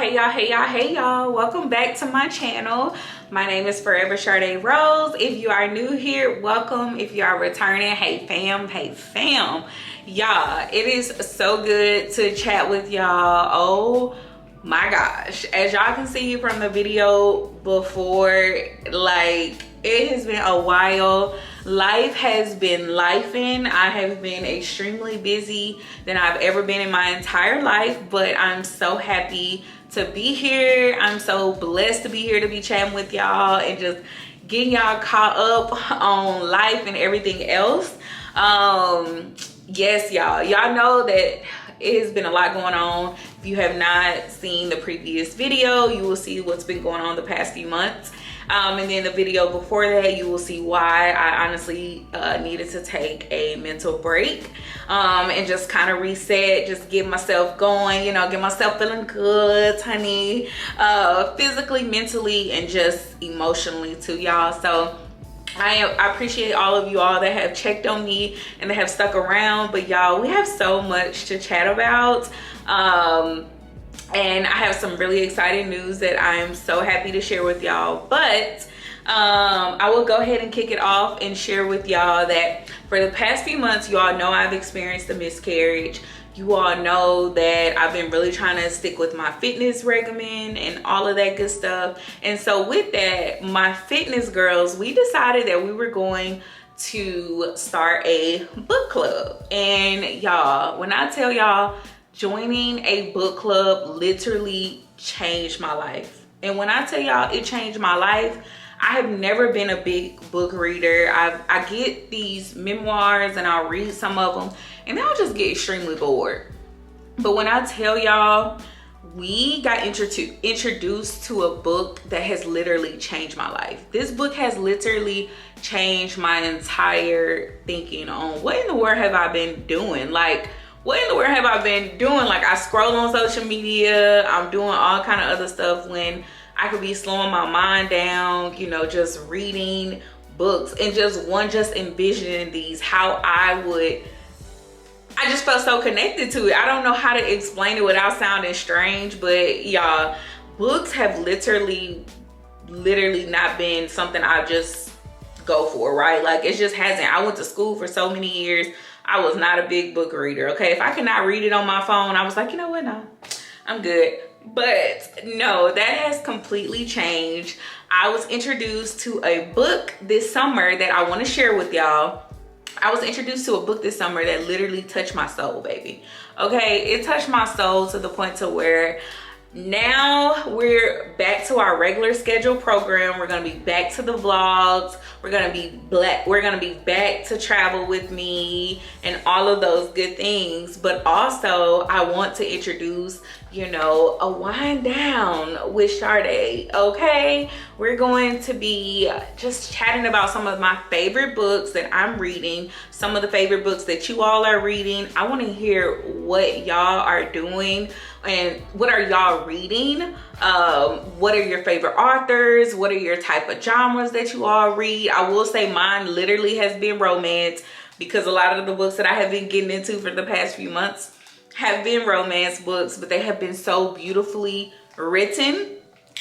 Hey y'all, welcome back to my channel. My name is Forever Sade Rose. If you are new here, welcome. If you are returning, hey fam. Y'all, it is so good to chat with y'all. Oh my gosh, as y'all can see from the video before, like, it has been a while. Life has been lifing. I have been extremely busy than I've ever been in my entire life, but I'm so happy to be here. I'm so blessed to be here to be chatting with y'all and just getting y'all caught up on life and everything else. Yes, y'all know that it has been a lot going on. If you have not seen the previous video, you will see what's been going on the past few months. And then the video before that, you will see why I honestly needed to take a mental break and just kind of reset, just get myself going, you know, get myself feeling good, honey, physically, mentally, and just emotionally too, y'all. So I appreciate all of you all that have checked on me and that have stuck around. But y'all, we have so much to chat about. And I have some really exciting news that I'm so happy to share with y'all. But I will go ahead and kick it off and share with y'all that for the past few months, you all know I've experienced a miscarriage. You all know that I've been really trying to stick with my fitness regimen and all of that good stuff. And so with that, my fitness girls, we decided that we were going to start a book club. And y'all, when I tell y'all, joining a book club literally changed my life. And when I tell y'all it changed my life, I have never been a big book reader. I get these memoirs and I'll read some of them and I'll just get extremely bored. But when I tell y'all, we got introduced to a book that has literally changed my life. This book has literally changed my entire thinking on what in the world have I been doing? Like, what in the world have I been doing? Like, I scroll on social media, I'm doing all kind of other stuff when I could be slowing my mind down, you know, just reading books and just envisioning these, how I just felt so connected to it. I don't know how to explain it without sounding strange, but y'all, books have literally not been something I just go for, right? Like, it just hasn't. I went to school for so many years. I was not a big book reader, okay? If I cannot read it on my phone, I was like, you know what, no, I'm good. But no, that has completely changed. I was introduced to a book this summer that I want to share with y'all. I was introduced to a book this summer that literally touched my soul, baby. Okay, it touched my soul to the point to where now we're back to our regular schedule program. We're gonna be back to the vlogs. We're gonna be back to travel with me and all of those good things. But also, I want to introduce, you know, a wind down with Sade. Okay, we're going to be just chatting about some of my favorite books that I'm reading, some of the favorite books that you all are reading. I want to hear what y'all are doing and what are y'all reading. What are your favorite authors? What are your type of genres that you all read? I will say mine literally has been romance, because a lot of the books that I have been getting into for the past few months have been romance books, but they have been so beautifully written.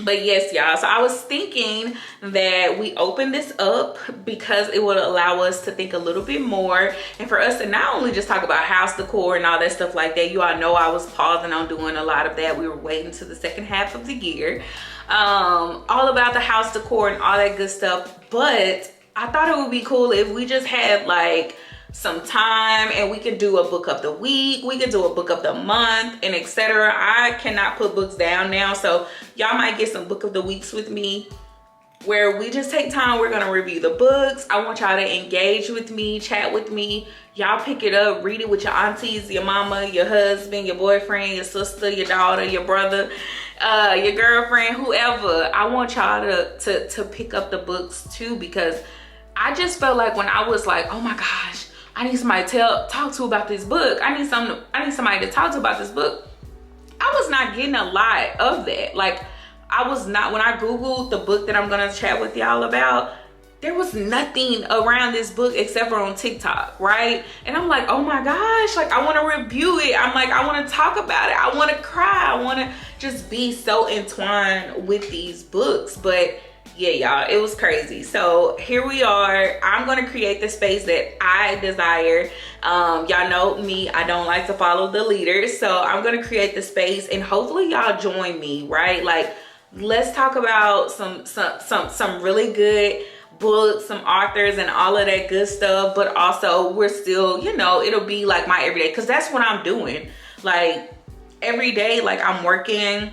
But yes, y'all, so I was thinking that we open this up because it would allow us to think a little bit more, and for us to not only just talk about house decor and all that stuff like that. You all know I was pausing on doing a lot of that. We were waiting to the second half of the year, all about the house decor and all that good stuff. But I thought it would be cool if we just had like some time and we could do a book of the week, we could do a book of the month, and etc. I cannot put books down now, so y'all might get some book of the weeks with me where we just take time. We're gonna review the books. I want y'all to engage with me, chat with me. Y'all pick it up, read it with your aunties, your mama, your husband, your boyfriend, your sister, your daughter, your brother, your girlfriend, whoever. I want y'all to pick up the books too, because I just felt like when I was like, oh my gosh, I need somebody to talk to about this book. I need somebody to talk to about this book. I was not getting a lot of that. Like, I was not, when I Googled the book that I'm gonna chat with y'all about, there was nothing around this book except for on TikTok, right? And I'm like, oh my gosh, like I want to review it. I'm like, I want to talk about it. I want to cry. I want to just be so entwined with these books. But yeah, y'all, it was crazy. So here we are. I'm going to create the space that I desire. Y'all know me, I don't like to follow the leaders. So I'm going to create the space and hopefully y'all join me, right? Like, let's talk about some really good books, some authors and all of that good stuff. But also we're still, you know, it'll be like my everyday, because that's what I'm doing. Like every day, like I'm working,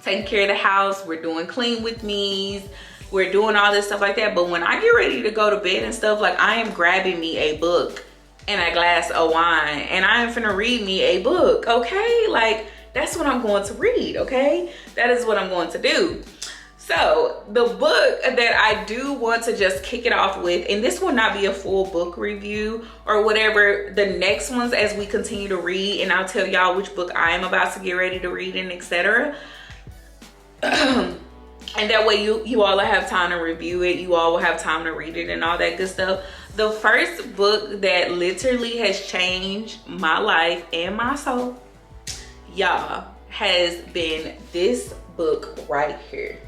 taking care of the house. We're doing clean with me's. We're doing all this stuff like that. But when I get ready to go to bed and stuff, like I am grabbing me a book and a glass of wine and I am finna read me a book, okay? Like that's what I'm going to read, okay? That is what I'm going to do. So the book that I do want to just kick it off with, and this will not be a full book review or whatever, the next ones as we continue to read, and I'll tell y'all which book I am about to get ready to read and etc. And that way you all will have time to review it. You all will have time to read it and all that good stuff. The first book that literally has changed my life and my soul, y'all, has been this book right here.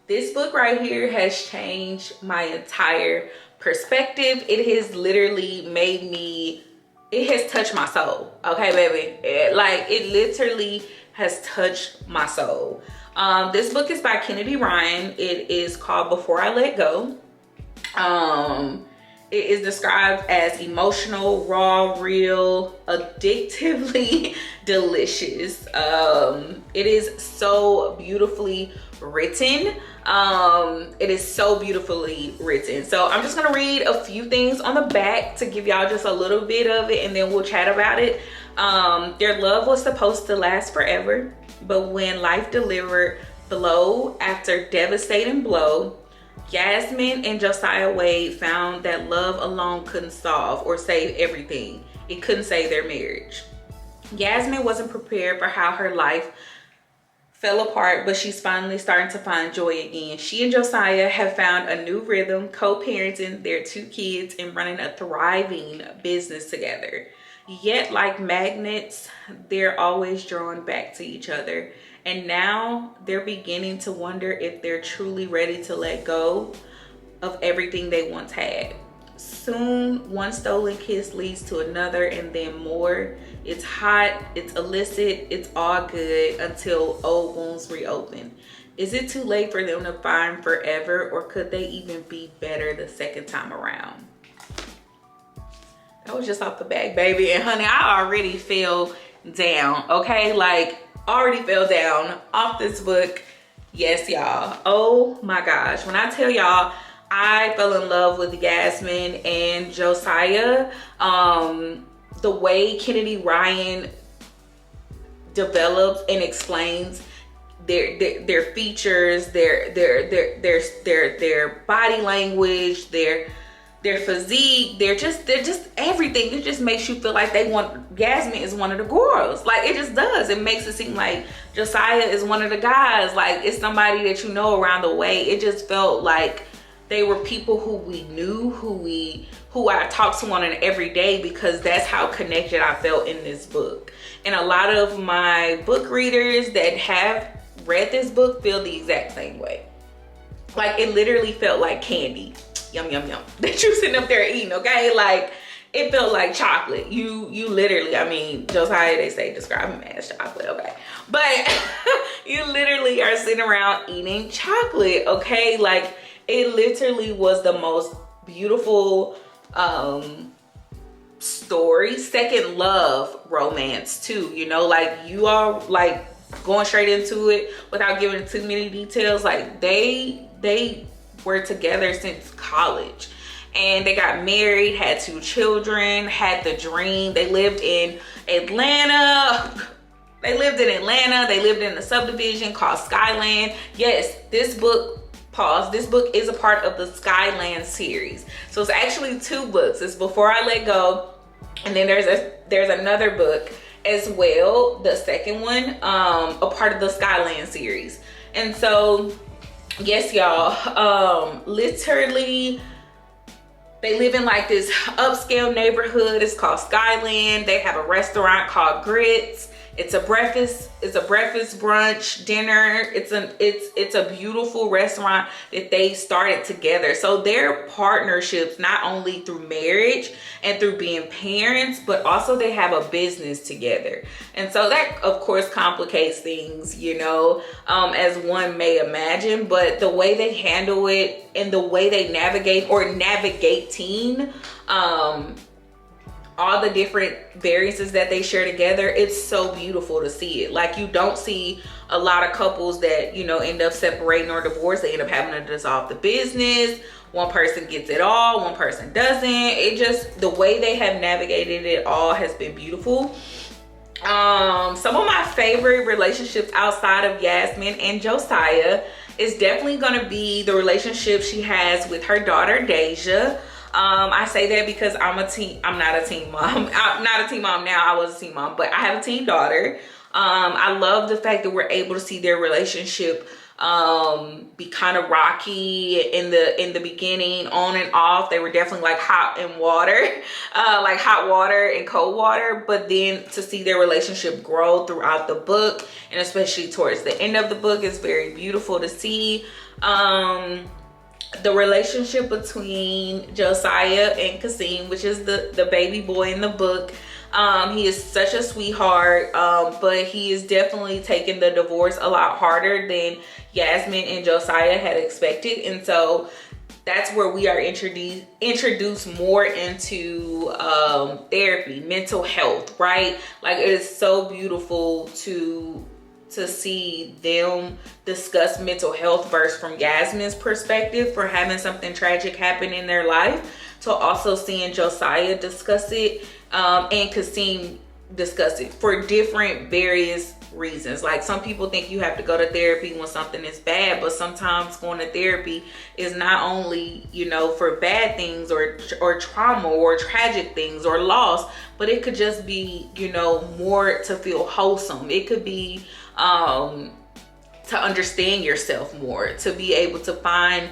This book right here has changed my entire perspective. It has literally made me, it has touched my soul. Okay, baby. It literally has touched my soul. This book is by Kennedy Ryan. It is called Before I Let Go. It is described as emotional, raw, real, addictively delicious. It is so beautifully written. It is so beautifully written. So I'm just gonna read a few things on the back to give y'all just a little bit of it, and then we'll chat about it. Their love was supposed to last forever, but when life delivered blow after devastating blow, Yasmin and Josiah Wade found that love alone couldn't solve or save everything. It couldn't save their marriage. Yasmin wasn't prepared for how her life fell apart, but she's finally starting to find joy again. She and Josiah have found a new rhythm, co-parenting their 2 kids and running a thriving business together. Yet, like magnets, they're always drawn back to each other. And now they're beginning to wonder if they're truly ready to let go of everything they once had. Soon, one stolen kiss leads to another and then more. It's hot, it's illicit, it's all good until old wounds reopen. Is it too late for them to find forever, or could they even be better the second time around? That was just off the back, baby. And honey, I already fell down, okay? Like, already fell down off this book. Yes, y'all. Oh my gosh. When I tell y'all, I fell in love with Yasmin and Josiah. The way Kennedy Ryan develops and explains their features, their body language, their physique, they're just everything. It just makes you feel like Yasmin is one of the girls. Like, it just does. It makes it seem like Josiah is one of the guys. Like, it's somebody that you know around the way. It just felt like they were people who we knew, who I talked to on an everyday, because that's how connected I felt in this book. And a lot of my book readers that have read this book feel the exact same way. Like, it literally felt like candy. Yum, yum, yum. That you sitting up there eating, okay? Like, it felt like chocolate. You literally, I mean, Josiah, they say, describe him as chocolate, okay? But you literally are sitting around eating chocolate, okay? Like, it literally was the most beautiful story, second love romance too, you know? Like, you are like going straight into it without giving too many details. Like, they were together since college, and they got married, had 2 children, had the dream. They lived in Atlanta. They lived in a subdivision called Skyland. Yes, this book, pause, this book is a part of the Skyland series. So it's actually 2 books. It's Before I Let Go, and then there's another book as well, the second one, a part of the Skyland series. And so yes, y'all, literally they live in like this upscale neighborhood. It's called Skyland. They have a restaurant called Grits. It's a breakfast brunch dinner. It's a beautiful restaurant that they started together. So their partnerships, not only through marriage and through being parents, but also they have a business together. And so that of course complicates things, you know, as one may imagine. But the way they handle it and the way they navigating all the different variances that they share together, it's so beautiful to see it. Like, you don't see a lot of couples that, you know, end up separating or divorce. They end up having to dissolve the business. One person gets it all, one person doesn't. It just, the way they have navigated it all has been beautiful. Some of my favorite relationships outside of Yasmin and Josiah is definitely going to be the relationship she has with her daughter Deja. I say that because I'm not a teen mom. I'm not a teen mom now. I was a teen mom, but I have a teen daughter. I love the fact that we're able to see their relationship be kind of rocky in the beginning, on and off. They were definitely like hot and water, like hot water and cold water. But then to see their relationship grow throughout the book, and especially towards the end of the book, is very beautiful to see. The relationship between Josiah and Kasim, which is the baby boy in the book. He is such a sweetheart, but he is definitely taking the divorce a lot harder than Yasmin and Josiah had expected. And so that's where we are introduced more into therapy, mental health, right? Like, it is so beautiful to see them discuss mental health first from Yasmin's perspective for having something tragic happen in their life, to also seeing Josiah discuss it and Kasim discuss it for different various reasons. Like, some people think you have to go to therapy when something is bad, but sometimes going to therapy is not only, you know, for bad things or trauma or tragic things or loss, but it could just be, you know, more to feel wholesome. It could be to understand yourself more, to be able to find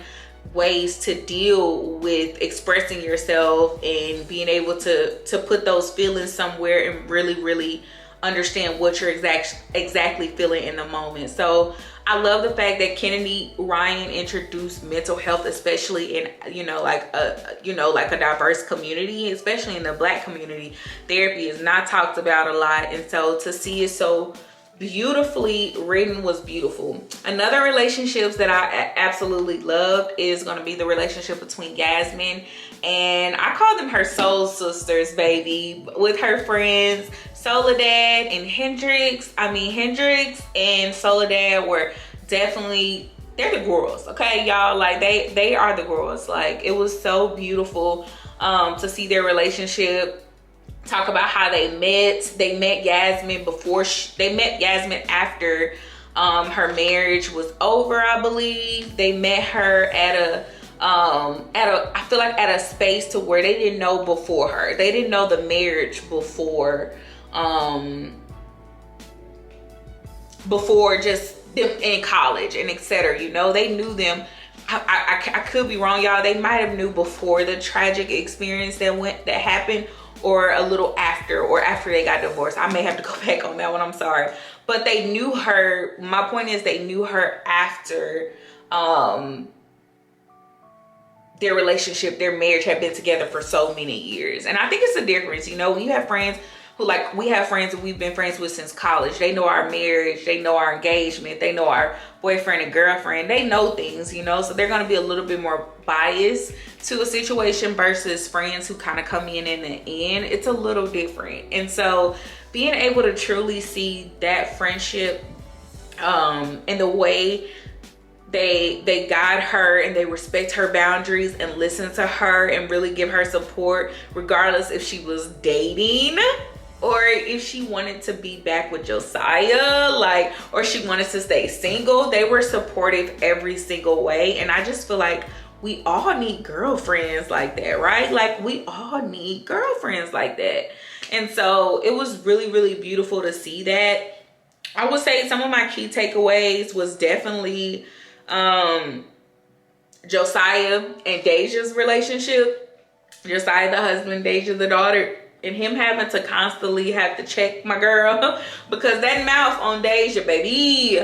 ways to deal with expressing yourself and being able to put those feelings somewhere and really understand what you're exactly feeling in the moment. So I love the fact that Kennedy Ryan introduced mental health, especially in, you know, like a diverse community, especially in the Black community. Therapy is not talked about a lot, and so to see it so beautifully written was beautiful. Another relationships that I absolutely loved is going to be the relationship between Yasmin and, I call them her soul sisters, baby, with her friends Soledad and Hendrix. I mean, Hendrix and Soledad were definitely, they're the girls, okay, y'all? Like, they are the girls. Like, it was so beautiful to see their relationship. Talk about how they met Yasmin before they met Yasmin after her marriage was over, I believe. They met her at I feel like at a space to where they didn't know before her. They didn't know the marriage before just them in college and etc. You know, they knew them. I could be wrong, y'all. They might have knew before the tragic experience that happened, or a little after, or after they got divorced. I may have to go back on that one, I'm sorry. But they knew her, my point is they knew her after their relationship, their marriage had been together for so many years. And I think it's a difference, you know, when you have friends who, like, we have friends that we've been friends with since college. They know our marriage, they know our engagement, they know our boyfriend and girlfriend, they know things, you know, so they're going to be a little bit more biased to a situation versus friends who kind of come in the end. It's a little different. And so being able to truly see that friendship and the way they guide her and they respect her boundaries and listen to her and really give her support, regardless if she was dating or if she wanted to be back with Josiah, like, or she wanted to stay single. They were supportive every single way. And I just feel like we all need girlfriends like that, right? Like, we all need girlfriends like that. And so it was really beautiful to see that. I would say some of my key takeaways was definitely Josiah and Deja's relationship. Josiah the husband, Deja the daughter, and him having to constantly have to check my girl because that mouth on Deja, baby.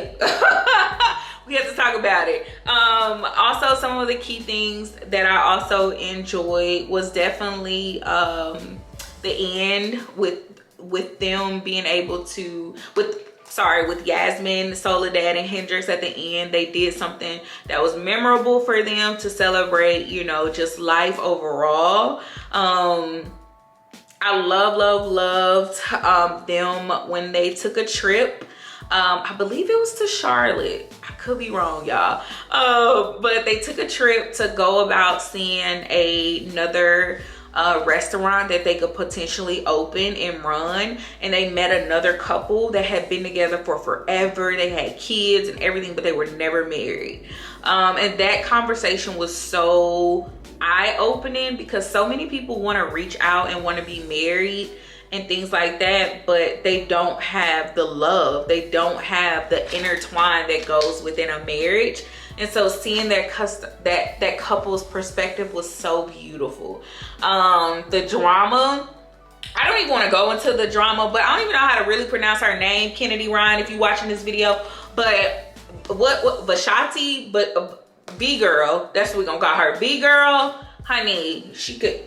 We have to talk about it. Also, some of the key things that I also enjoyed was definitely the end with them being able to, with Yasmin, Soledad, and Hendrix at the end. They did something that was memorable for them to celebrate, you know, just life overall. I loved them when they took a trip. I believe it was to Charlotte. I could be wrong, y'all. But they took a trip to go about seeing another restaurant that they could potentially open and run, and they met another couple that had been together for forever. They had kids and everything, but they were never married. And that conversation was so eye-opening because so many people want to reach out and want to be married and things like that, but they don't have the love, they don't have the intertwine that goes within a marriage. And so seeing that couple's perspective was so beautiful. The drama, I don't even want to go into the drama, but I don't even know how to really pronounce her name, Kennedy Ryan, if you're watching this video. But what Vashati, but B girl, that's what we're gonna call her. B girl, honey, she could.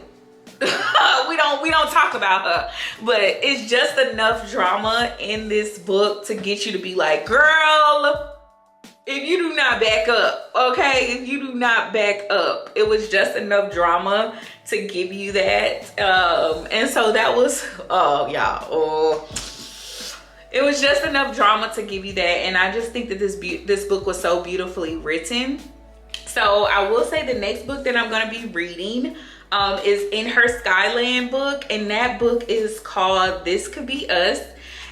we don't talk about her, but it's just enough drama in this book to get you to be like, girl, if you do not back up, okay, if you do not back up. It was just enough drama to give you that. And so that was, it was just enough drama to give you that. And I just think that this book was so beautifully written. So I will say the next book that I'm going to be reading is in her Skyland book, and that book is called This Could Be Us.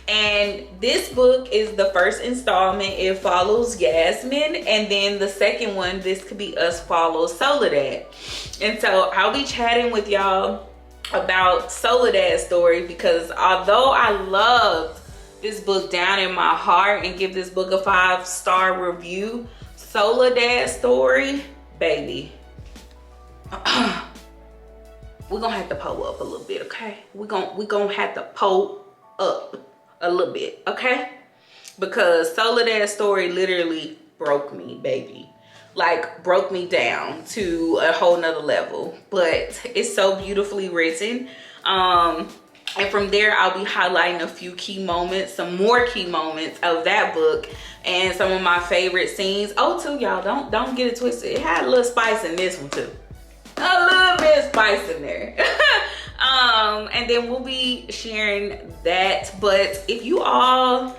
And this book is the first installment. It follows Yasmin, and then the second one, This Could Be Us, follows Soledad. And so I'll be chatting with y'all about Soledad's story, because although I love this book down in my heart and give this book a 5-star review, Soledad's story, baby, we're gonna have to pull up a little bit, okay? We're gonna have to pull up a little bit, okay? Because Soledad's story literally broke me, baby. Like, broke me down to a whole nother level. But it's so beautifully written. And from there, I'll be highlighting a few key moments, some more key moments of that book, and some of my favorite scenes. Oh, too, y'all, don't get it twisted. It had a little spice in this one too. A little bit of spice in there. And then we'll be sharing that. But if you all,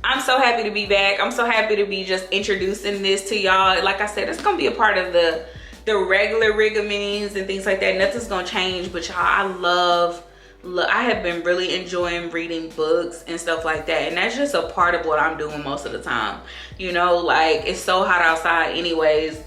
I'm so happy to be back. I'm so happy to be just introducing this to y'all. Like I said, it's gonna be a part of the regular rigamines and things like that. Nothing's gonna change, but y'all, I have been really enjoying reading books and stuff like that, and that's just a part of what I'm doing most of the time. You know, like, it's so hot outside anyways.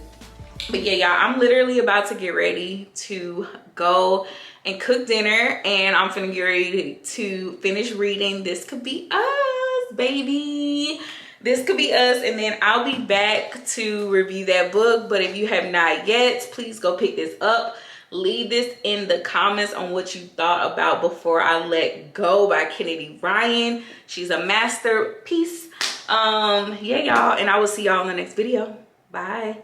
But yeah, y'all, I'm literally about to get ready to go and cook dinner, and I'm finna get ready to finish reading This Could Be Us, baby. This Could Be Us, and then I'll be back to review that book. But if you have not yet, please go pick this up. Leave this in the comments on what you thought about Before I Let Go by Kennedy Ryan. She's a masterpiece. Yeah, y'all, and I will see y'all in the next video. Bye.